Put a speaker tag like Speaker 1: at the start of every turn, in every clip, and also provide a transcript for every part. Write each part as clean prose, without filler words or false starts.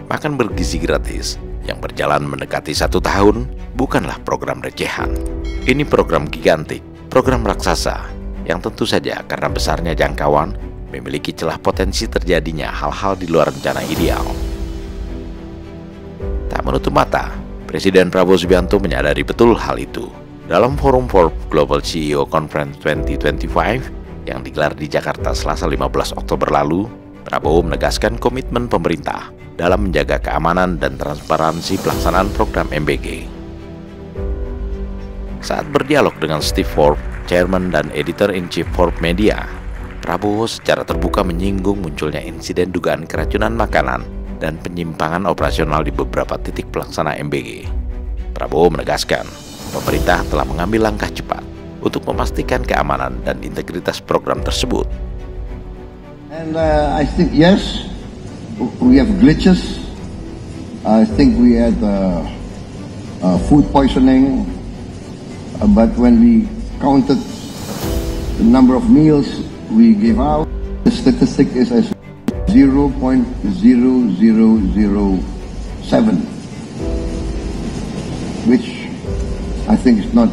Speaker 1: Makan bergizi gratis yang berjalan mendekati 1 tahun bukanlah program recehan. Ini program gigantik, program raksasa, yang tentu saja karena besarnya jangkauan memiliki celah potensi terjadinya hal-hal di luar rencana ideal. Tak menutup mata, Presiden Prabowo Subianto menyadari betul hal itu. Dalam forum Forbes Global CEO Conference 2025 yang digelar di Jakarta Selasa 15 Oktober lalu, Prabowo menegaskan komitmen pemerintah dalam menjaga keamanan dan transparansi pelaksanaan program MBG. Saat berdialog dengan Steve Forbes, Chairman dan Editor-in-Chief Forbes Media, Prabowo secara terbuka menyinggung munculnya insiden dugaan keracunan makanan dan penyimpangan operasional di beberapa titik pelaksana MBG. Prabowo menegaskan, pemerintah telah mengambil langkah cepat untuk memastikan keamanan dan integritas program tersebut.
Speaker 2: And I think yes, we have glitches. I think we had food poisoning, but when we counted the number of meals we gave out, the statistic is as 0.0007, which I think is not,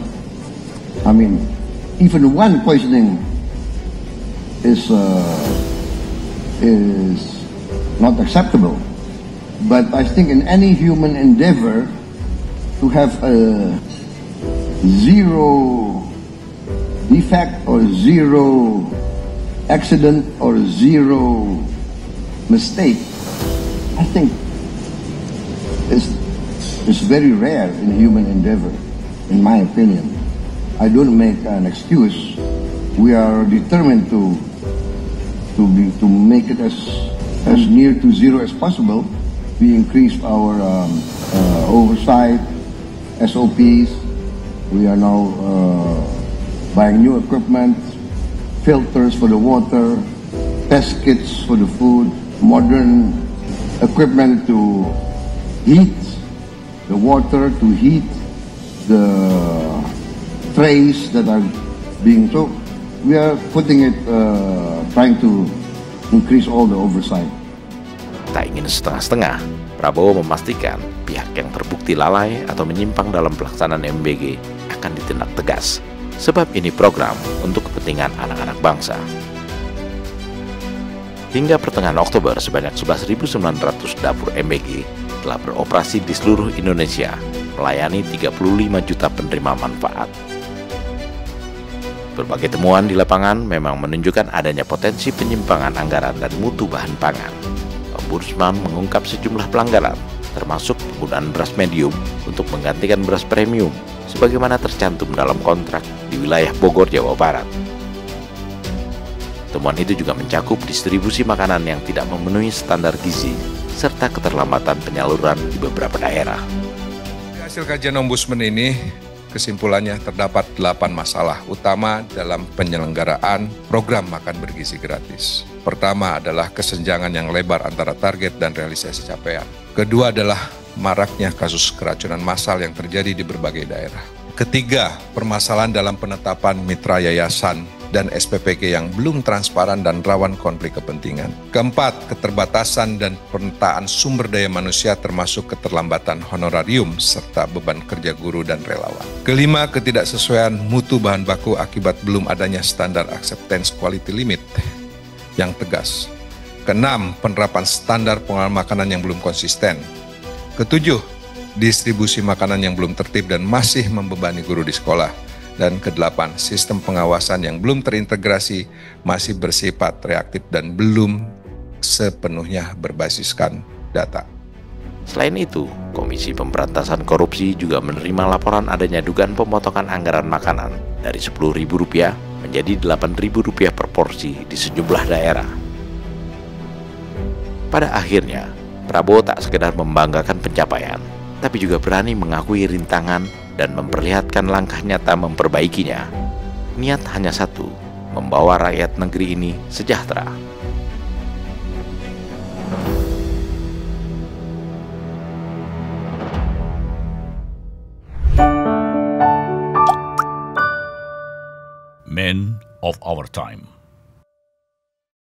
Speaker 2: even one poisoning is not acceptable. But I think in any human endeavor to have a zero defect or zero accident or zero mistake, I think is very rare in human endeavor. In my opinion, I don't make an excuse. We are determined to make it as near to zero as possible. We increased our oversight, SOPs. We are now buying new equipment, filters for the water, test kits for the food, modern equipment to heat the water, to heat the trays that are being so we are putting it trying to increase all the oversight.
Speaker 1: Tak ingin setengah-setengah, Prabowo memastikan pihak yang terbukti lalai atau menyimpang dalam pelaksanaan MBG akan ditindak tegas, sebab ini program untuk kepentingan anak-anak bangsa. Hingga pertengahan Oktober, sebanyak 11.900 dapur MBG telah beroperasi di seluruh Indonesia, melayani 35 juta penerima manfaat. Berbagai temuan di lapangan memang menunjukkan adanya potensi penyimpangan anggaran dan mutu bahan pangan. Ombudsman mengungkap sejumlah pelanggaran, termasuk penggunaan beras medium untuk menggantikan beras premium, sebagaimana tercantum dalam kontrak di wilayah Bogor, Jawa Barat. Temuan itu juga mencakup distribusi makanan yang tidak memenuhi standar gizi, serta keterlambatan penyaluran di beberapa daerah.
Speaker 3: Hasil kajian Ombudsman ini, kesimpulannya terdapat 8 masalah utama dalam penyelenggaraan program makan bergizi gratis. Pertama adalah kesenjangan yang lebar antara target dan realisasi capaian. Kedua adalah maraknya kasus keracunan massal yang terjadi di berbagai daerah. Ketiga, permasalahan dalam penetapan mitra yayasan dan SPPK yang belum transparan dan rawan konflik kepentingan. Keempat, keterbatasan dan penataan sumber daya manusia termasuk keterlambatan honorarium serta beban kerja guru dan relawan. Kelima, ketidaksesuaian mutu bahan baku akibat belum adanya standar acceptance quality limit yang tegas. Keenam, penerapan standar pengolahan makanan yang belum konsisten. Ketujuh, distribusi makanan yang belum tertib dan masih membebani guru di sekolah. Dan kedelapan, sistem pengawasan yang belum terintegrasi, masih bersifat reaktif dan belum sepenuhnya berbasiskan data.
Speaker 1: Selain itu, Komisi Pemberantasan Korupsi juga menerima laporan adanya dugaan pemotongan anggaran makanan dari Rp10.000 menjadi Rp8.000 per porsi di sejumlah daerah. Pada akhirnya, Prabowo tak sekedar membanggakan pencapaian, tapi juga berani mengakui rintangan dan memperlihatkan langkah nyata memperbaikinya. Niat hanya satu, membawa rakyat negeri ini sejahtera.
Speaker 4: Men of our time.